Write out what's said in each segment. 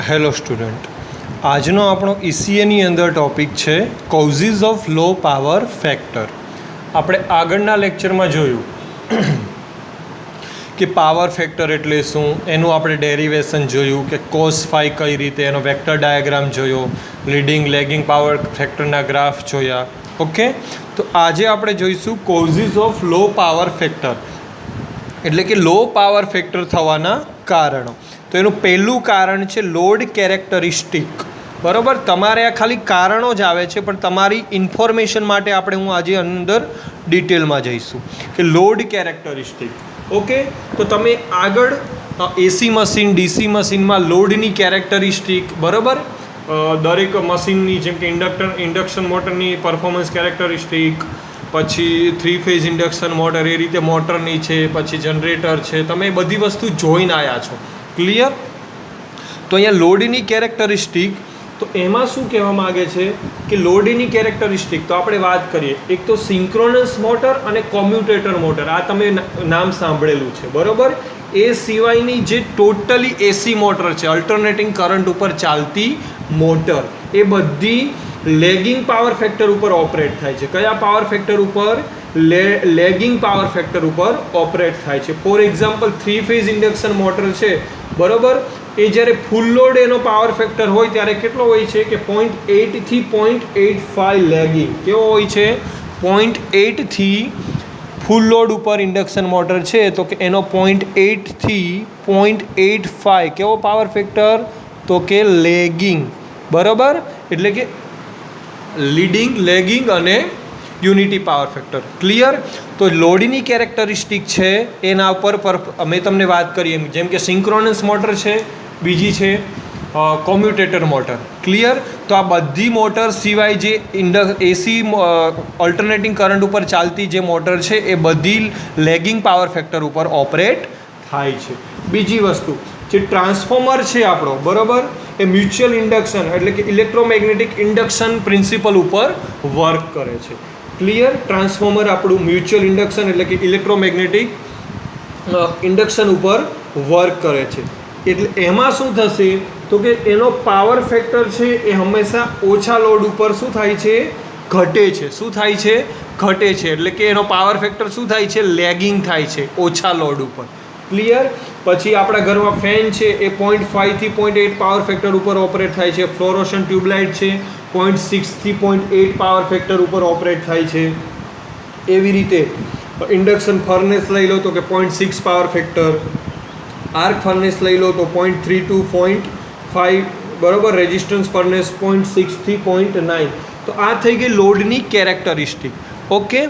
Hello student, આજનો આપણો ECAની અંદર ટૉપિક છે causes of low power factor. આપણે આગળના લેક્ચરમાં જોયું કે પાવર ફેક્ટર એટલે શું, એનું આપણે ડેરિવેશન જોયું કે કોસ ફાઈ કઈ રીતે, એનો વેક્ટર ડાયાગ્રામ જોયો, લીડિંગ લેગિંગ પાવર ફેક્ટરના ગ્રાફ જોયા. ઓકે, તો આજે આપણે જોઈશું causes of low power factor, એટલે કે લો પાવર ફેક્ટર થવાના કારણો. તો એનું પહેલું કારણ છે લોડ કેરેક્ટરિસ્ટિક. બરાબર, તમારે આ ખાલી કારણો જ આવે છે, પણ તમારી ઇન્ફોર્મેશન માટે હું આજે અંદર ડિટેલમાં જઈશું કે લોડ કેરેક્ટરિસ્ટિક. ઓકે, તો તમે આગળ એસી મશીન, ડીસી મશીનમાં લોડની કેરેક્ટરિસ્ટિક, બરાબર, દરેક મશીનની જેમ કે ઇન્ડક્શન મોટરની પરફોર્મન્સ કેરેક્ટરિસ્ટિક, પછી 3 ફેઝ ઇન્ડક્શન મોટર, એ રીતે મોટરની છે, પછી જનરેટર છે, તમે બધી વસ્તુ જોઈને આવ્યા છો. ક્લિયર? તો અહીંયા લોડની કેરેક્ટરિસ્ટિક, તો એમાં શું કહેવા માગે છે કે લોડની કેરેક્ટરિસ્ટિક, તો આપણે વાત કરીએ, એક તો સિંક્રોનસ મોટર અને કોમ્યુટેટર મોટર, આ તમે નામ સાંભળેલું છે. બરાબર, એ સિવાયની જે ટોટલી એસી મોટર છે, અલ્ટરનેટિંગ કરંટ ઉપર ચાલતી મોટર, એ બધી લેગિંગ પાવર ફેક્ટર ઉપર ઓપરેટ થાય છે. કયા પાવર ફેક્ટર ઉપર? લેગિંગ પાવર ફેક્ટર ઉપર ઓપરેટ થાય છે. For example 3 phase induction motor છે, બરાબર, એ જ્યારે ફૂલ લોડ એનો પાવર ફેક્ટર હોય ત્યારે કેટલો હોય છે કે 0.8 થી 0.85 લેગિંગ. કેવો હોય છે? 0.8 થી ફૂલ લોડ ઉપર ઇન્ડક્શન મોટર છે તો કે એનો 0.8 થી 0.85 કેવો પાવર ફેક્ટર? તો કે લેગિંગ. બરાબર, એટલે કે લીડિંગ, લેગિંગ અને યુનિટી પાવર ફેક્ટર. ક્લિયર? તો લોડની કેરેક્ટરિસ્ટિક છે એના ઉપર મેં તમને વાત કરી એમ, જેમ કે સિંક્રોનસ મોટર છે, બીજી છે કોમ્યુટેટર મોટર. ક્લિયર? તો આ બધી મોટર સિવાય જે એસી ઓલ્ટરનેટિંગ કરંટ ઉપર ચાલતી જે મોટર છે એ બધી લેગિંગ પાવર ફેક્ટર ઉપર ઓપરેટ થાય છે. બીજી વસ્તુ, જે ટ્રાન્સફોર્મર છે આપણો, બરાબર, એ મ્યુચ્યુઅલ ઇન્ડક્શન એટલે કે ઇલેક્ટ્રોમેગ્નેટિક ઇન્ડક્શન પ્રિન્સિપલ ઉપર વર્ક કરે છે. ક્લિયર? ટ્રાન્સફોર્મર આપણું મ્યુચ્યુઅલ ઇન્ડક્શન એટલે કે ઇલેક્ટ્રોમેગ્નેટિક ઇન્ડક્શન ઉપર વર્ક કરે છે. એટલે એમાં શું થશે તો કે એનો પાવર ફેક્ટર છે એ હંમેશા ઓછા લોડ ઉપર શું થાય છે? ઘટે છે. શું થાય છે? ઘટે છે. એટલે કે એનો પાવર ફેક્ટર શું થાય છે? લેગિંગ થાય છે ઓછા લોડ ઉપર. ક્લિયર? પછી આપણા ઘરમાં ફેન છે એ 0.5 થી 0.8 પાવર ફેક્ટર ઉપર ઓપરેટ થાય છે. ફ્લોરોસન ટ્યુબલાઇટ છે 0.6 થી 0.8 પાવર ફેક્ટર ઉપર ઓપરેટ થાય છે. એવી રીતે ઇન્ડક્શન ફર્નેસ લઈ લો તો કે 0.6 પાવર ફેક્ટર, આર્ક ફર્નેસ લઈ લો તો 0.3 to 0.5, બરાબર, રેઝિસ્ટન્સ ફર્નેસ 0.6 થી 0.9. તો આ થઈ ગઈ લોડની કેરેક્ટરિસ્ટિક. ઓકે,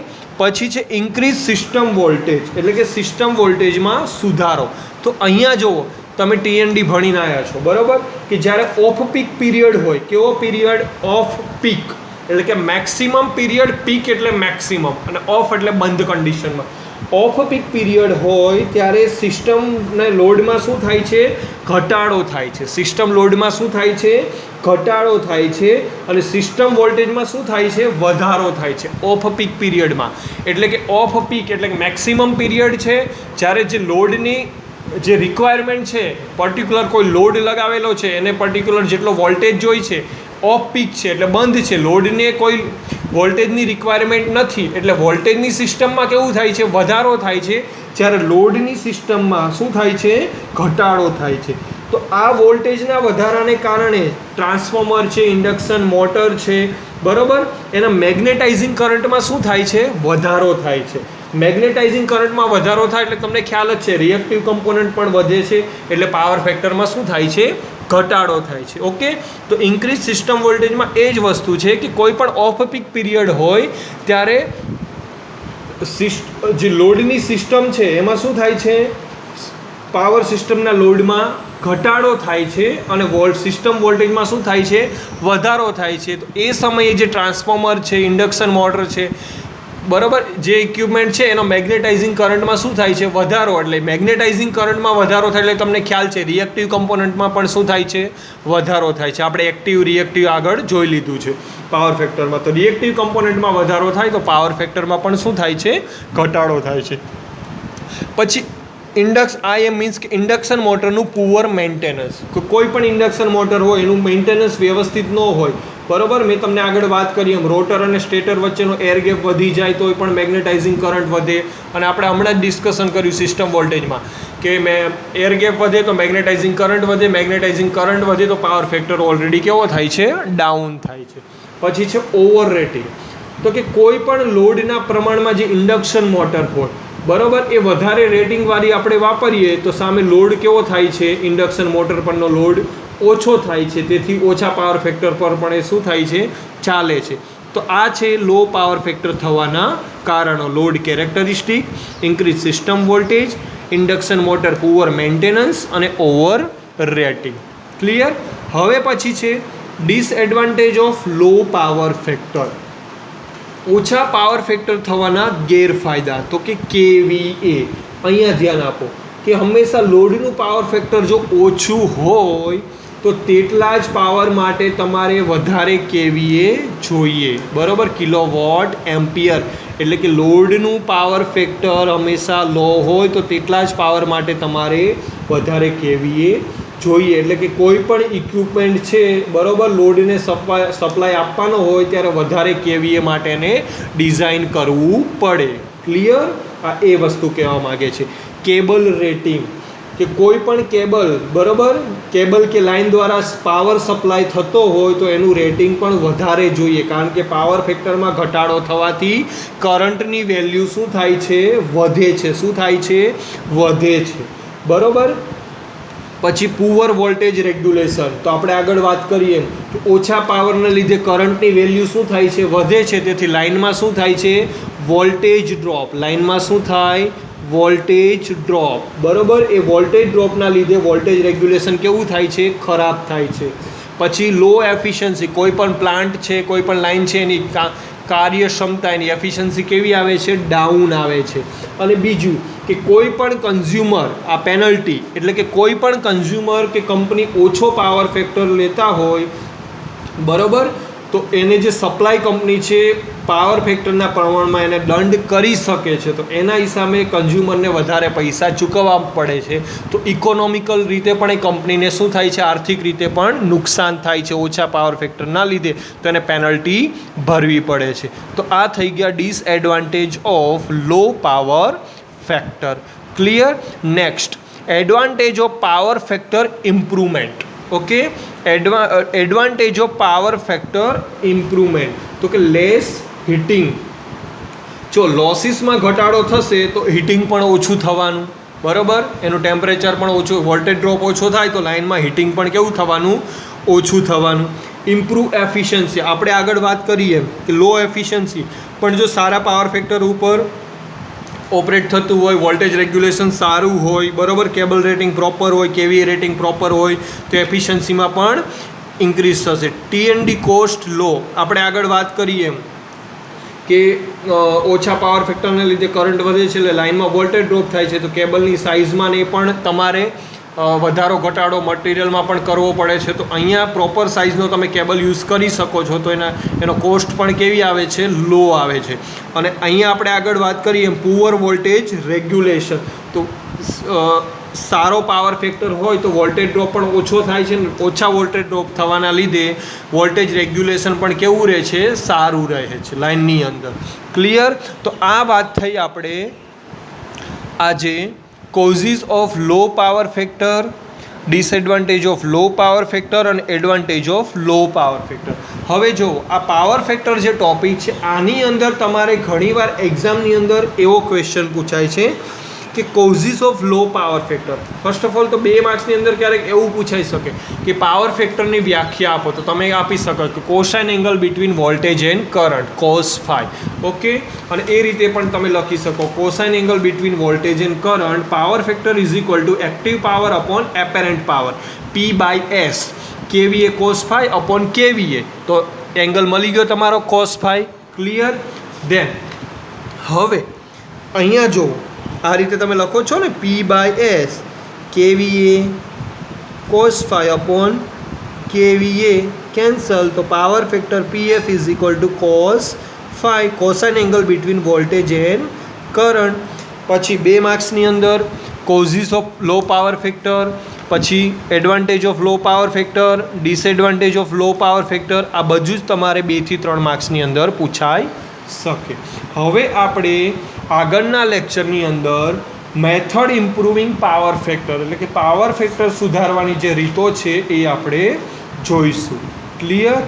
પછી છે ઇન્ક્રીઝ સિસ્ટમ વોલ્ટેજ, એટલે કે સિસ્ટમ વોલ્ટેજમાં સુધારો. તો અહીંયા જુઓ, તમે TND ભણીને આવ્યા છો, બરાબર, કે જ્યારે ઓફ પીક પીરિયડ હોય, કેવો પીરિયડ? ઓફ પીક એટલે કે મેક્સિમમ પીરિયડ, પીક એટલે મેક્સિમમ અને ઓફ એટલે બંધ કન્ડિશનમાં. ઓફ પીક પીરિયડ હોય ત્યારે સિસ્ટમને લોડમાં શું થાય છે? ઘટાડો થાય છે. સિસ્ટમ લોડમાં શું થાય છે? ઘટાડો થાય છે. અને સિસ્ટમ વોલ્ટેજમાં શું થાય છે? વધારો થાય છે ઓફ પીક પીરિયડમાં. એટલે કે ઓફ પીક એટલે કે મેક્સિમમ પીરિયડ છે, જ્યારે જે લોડની જે રિક્વાયરમેન્ટ છે, પર્ટિક્યુલર કોઈ લોડ લગાવેલો છે એને પર્ટિક્યુલર જેટલો વોલ્ટેજ જોઈ છે, ઓફ પીક છે એટલે બંધ છે, લોડને કોઈ વોલ્ટેજની રિક્વાયરમેન્ટ નથી, એટલે વોલ્ટેજની સિસ્ટમમાં કેવું થાય છે? વધારો થાય છે. જ્યારે લોડની સિસ્ટમમાં શું થાય છે? ઘટાડો થાય છે. તો આ વોલ્ટેજના વધારાને કારણે ટ્રાન્સફોર્મર છે, ઇન્ડક્શન મોટર છે, બરાબર, એના મેગ્નેટાઇઝિંગ કરંટમાં શું થાય છે? વધારો થાય છે. મેગ્નેટાઇઝિંગ કરંટમાં વધારો થાય એટલે તમને ખ્યાલ જ છે, રિએક્ટિવ કમ્પોનન્ટ પણ વધે છે, એટલે પાવર ફેક્ટરમાં શું થાય છે? ઘટાડો થાય છે. ઓકે, તો ઇન્ક્રીઝ સિસ્ટમ વોલ્ટેજમાં એ જ વસ્તુ છે કે કોઈ પણ ઓફ પીક પીરિયડ હોય ત્યારે જે લોડની સિસ્ટમ છે એમાં શું થાય છે? પાવર સિસ્ટમના લોડમાં ઘટાડો થાય છે અને સિસ્ટમ વોલ્ટેજમાં શું થાય છે? વધારો થાય છે. તો એ સમયે જે ટ્રાન્સફોર્મર છે, ઇન્ડક્શન મોટર છે, બરાબર, જે ઇક્વિપમેન્ટ છે એનો મેગ્નેટાઇઝિંગ કરંટમાં શું થાય છે? વધારો. એટલે મેગ્નેટાઇઝિંગ કરંટમાં વધારો થાય એટલે તમને ખ્યાલ છે રિએક્ટિવ કમ્પોનન્ટમાં પણ શું થાય છે? વધારો થાય છે. આપણે એક્ટિવ રિએક્ટિવ આગળ જોઈ લીધું છે પાવર ફેક્ટરમાં. તો રિએક્ટિવ કમ્પોનન્ટમાં વધારો થાય તો પાવર ફેક્ટરમાં પણ શું થાય છે? ઘટાડો થાય છે. પછી IM મીન્સ કે ઇન્ડક્શન મોટરનું પુઅર મેન્ટેનન્સ. કોઈ પણ ઇન્ડક્શન મોટર હોય એનું મેન્ટેનન્સ વ્યવસ્થિત ન હોય, બરાબર. મેં તમને આગળ વાત કરી એમ રોટર અને સ્ટેટર વચ્ચેનો એર ગેપ વધી જાય તો પણ મેગ્નેટાઇઝિંગ કરંટ વધે. અને આપણે હમણાં જ ડિસ્કશન કર્યું સિસ્ટમ વોલ્ટેજમાં કે એર ગેપ વધે તો મેગ્નેટાઇઝિંગ કરંટ વધે, મેગ્નેટાઇઝિંગ કરંટ વધે તો પાવર ફેક્ટર ઓલરેડી કેવો થાય છે? ડાઉન થાય છે. પછી છે ઓવર રેટિંગ. તો કે કોઈ પણ લોડના પ્રમાણમાં જે ઇન્ડક્શન મોટર હોય, બરાબર, એ વધારે રેટિંગવાળી આપણે વાપરીએ તો સામે લોડ કેવો થાય છે? ઇન્ડક્શન મોટર પરનો લોડ ઓછો થાય છે, તેથી ઓછા પાવર ફેક્ટર પર પણ એ શું થાય છે? ચાલે છે. તો આ છે લો પાવર ફેક્ટર થવાના કારણો. Load characteristic, increase system voltage, induction motor poor maintenance અને ઓવર રેટિંગ. ક્લિયર? હવે પછી છે disadvantage of low power factor. ઓછા પાવર ફેક્ટર થવાના ગેરફાયદા. તો કે KVA. અહીંયા ધ્યાન આપો કે હંમેશા લોડનું પાવર ફેક્ટર જો ઓછું હોય તો તેટલા જ પાવર માટે તમારે વધારે KVA જોઈએ, બરાબર. Kilowatt ampere. એટલે કે લોડનું પાવર ફેક્ટર હંમેશા લો હોય તો તેટલા જ પાવર માટે તમારે વધારે KVA જોઈએ. એટલે કે કોઈ પણ ઇક્વિપમેન્ટ છે, બરાબર, લોડને સપ્લાય આપવાનો હોય ત્યારે વધારે KVA માટેને ડિઝાઇન કરવું પડે. ક્લિયર? આ એ વસ્તુ કહેવા માગે છે. કેબલ રેટિંગ, કે કોઈ પણ કેબલ, બરાબર, કેબલ કે લાઇન દ્વારા પાવર સપ્લાય થતો હોય તો એનું રેટિંગ પણ વધારે જોઈએ, કારણ કે પાવર ફેક્ટરમાં ઘટાડો થવાથી કરંટની વેલ્યુ શું થાય છે? વધે છે. શું થાય છે? વધે છે, બરાબર. પછી પુઅર વોલ્ટેજ રેગ્યુલેશન. તો આપણે આગળ વાત કરીએ તો ઓછા પાવરને લીધે કરંટની વેલ્યુ શું થાય છે? વધે છે. તેથી લાઇનમાં શું થાય છે? Voltage drop. લાઇનમાં શું થાય? વોલ્ટેજ ડ્રોપ, બરાબર. એ વોલ્ટેજ ડ્રોપના લીધે વોલ્ટેજ રેગ્યુલેશન કેવું થાય છે? ખરાબ થાય છે. પછી લો એફિશિયન્સી. કોઈ પણ પ્લાન્ટ છે, કોઈ પણ લાઇન છે, એની કાર્યક્ષમતા, એની એફિશિયન્સી કેવી આવે છે? ડાઉન આવે છે. અને બીજું કે કોઈ પણ કન્ઝ્યુમર, આ પેનલ્ટી, એટલે કે કોઈ પણ કન્ઝ્યુમર કે કંપની ઓછો પાવર ફેક્ટર લેતા હોય, બરાબર, તો એને જે સપ્લાય કંપની છે પાવર ફેક્ટરના પ્રમાણમાં એને દંડ કરી શકે છે. તો એના હિસાબે કન્ઝ્યુમરને વધારે પૈસા ચૂકવવા પડે છે. તો ઇકોનોમિકલ રીતે પણ એ કંપનીને શું થાય છે? આર્થિક રીતે પણ નુકસાન થાય છે ઓછા પાવર ફેક્ટરના લીધે. તો એને પેનલ્ટી ભરવી પડે છે. તો આ થઈ ગયા disadvantage of low power factor. Clear? Next, advantage of power factor improvement. Okay, advantage of power factor improvement. તો કે લેસ હીટિંગ. જો લોસીસમાં ઘટાડો થશે તો હીટિંગ પણ ઓછું થવાનું, બરાબર. એનું ટેમ્પરેચર પણ ઓછું, વોલ્ટેજ ડ્રોપ ઓછો થાય તો લાઇનમાં હીટિંગ પણ કેવું થવાનું? ઓછું થવાનું. Improve efficiency. આપણે આગળ વાત કરીએ કે લો એફિશિયન્સી પણ જો સારા પાવર ફેક્ટર ઉપર ઓપરેટ થતું હોય, વોલ્ટેજ રેગ્યુલેશન સારું હોય, બરાબર, કેબલ રેટિંગ પ્રોપર હોય, KVA રેટિંગ પ્રોપર હોય તો એફિશિયન્સીમાં પણ ઇન્ક્રીઝ થશે. TND કોસ્ટ લો. આપણે આગળ વાત કરીએ કે ઓછા પાવર ફેક્ટરને લીધે કરંટ વધે છે એટલે લાઇનમાં વોલ્ટેજ ડ્રોપ થાય છે. તો કેબલની સાઇઝમાં ને પણ તમારે વધારો ઘટાડો મટીરિયલમાં પણ કરવો પડે છે. તો અહીંયા પ્રોપર સાઇઝનો તમે કેબલ યુઝ કરી શકો છો તો એનો કોસ્ટ પણ કેવી આવે છે? લો આવે છે. અને અહીંયા આપણે આગળ વાત કરીએ પુઅર વોલ્ટેજ રેગ્યુલેશન. તો સારો પાવર ફેક્ટર હોય તો વોલ્ટેજ ડ્રોપ પણ ઓછો થાય છે. ઓછા વોલ્ટેજ ડ્રોપ થવાના લીધે વોલ્ટેજ રેગ્યુલેશન પણ કેવું રહે છે? સારું રહે છે લાઇનની અંદર. ક્લિયર? તો આ વાત થઈ આપણે આજે causes of low power factor, disadvantage of low power factor અને advantage of low power factor. હવે જો આ પાવર ફેક્ટર જે ટોપિક છે આની અંદર તમારે ઘણીવાર એક્ઝામની અંદર એવો ક્વેશ્ચન પૂછાય છે કે causes of low power factor. First of all તો 2 માર્ક્સની અંદર ક્યારેક એવું પૂછાઈ શકે કે પાવર ફેક્ટરની વ્યાખ્યા આપો તો તમે આપી શકો કે cosine angle between voltage and current, cos phi. Okay, અને એ રીતે પણ તમે લખી શકો cosine angle between voltage and current, power factor is equal to active power upon apparent power, P/S, KVA cos phi upon KVA. તો angle મળી ગયો તમારો cos phi. ક્લિયર? ધેન હવે અહીંયા જો આ રીતે તમે લખો છો ને P/S KVA cos phi upon KVA cancel, તો power factor PF is equal to cos phi, cosine angle between voltage and current. પછી 2 માર્ક્સની અંદર causes of low power factor, પછી advantage of low power factor, disadvantage of low power factor, આ બધું જ તમારે 2 થી 3 માર્ક્સની અંદર પૂછાઈ શકે. હવે આપણે આગળના લેક્ચરની અંદર મેથડ ઇમ્પ્રુવિંગ પાવર ફેક્ટર એટલે કે પાવર ફેક્ટર સુધારવાની જે રીતો છે એ આપણે જોઈશું. ક્લિયર?